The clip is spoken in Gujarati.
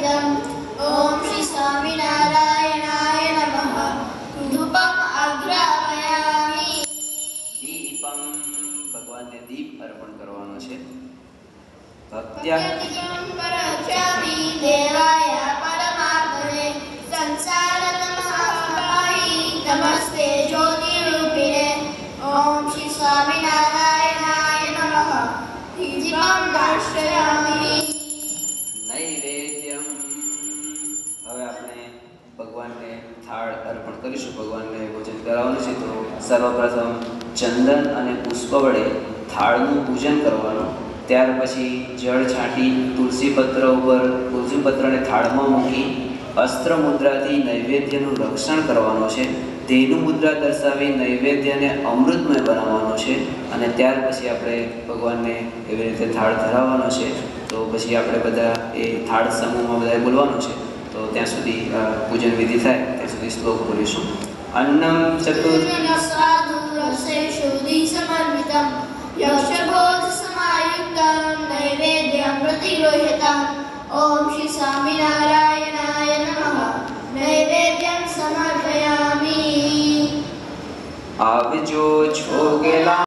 समर्पितम्। ओम श्री स्वामिनारायणाय नमः। धूपम अग्रापयामि। दीपम भगवान ने दीप अर्पण करवानो छे। भक्त्यादिकं परचामि देवाय परमात्मने संसारतमसाहि नमस्ते ज्योतिरूपिणे। ओम श्री स्वामिनारायणाय नमः। दीपं दर्शयामि। नैवेद्यम હવે આપણે ભગવાનને થાળ અર્પણ કરીશું, ભગવાનને ભોજન કરાવવાનું છે। તો સર્વપ્રથમ ચંદન અને પુષ્પ વડે થાળનું પૂજન કરવાનું, ત્યાર પછી જળ છાંટી તુલસી પત્ર ઉપર તુલસી પત્રને થાળમાં મૂકી અસ્ત્ર મુદ્રાથી નૈવેદ્યનું રક્ષણ કરવાનું છે। તેનું મુદ્રા દર્શાવી નૈવેદ્યને અમૃતમય બનાવવાનો છે અને ત્યાર પછી આપણે ભગવાનને એવી રીતે થાળ ધરાવવાનો છે। તો પછી આપણે બધા એ થાળ સમૂહમાં બધાએ બોલવાનું છે। તો ત્યાં સુધી પૂજન વિધિ થાય ત્યાં સુધી શ્લોક બોલીશું। અન્નમ चतुर्दशेषुधिसमर्पितं यक्षभोजसमायुक्तं नैवेद्यं प्रतिगृह्यताम्। ओम श्री स्वामिनारायणाय नमः। नैवेद्यं समर्पयामि। आवजो छोगेला।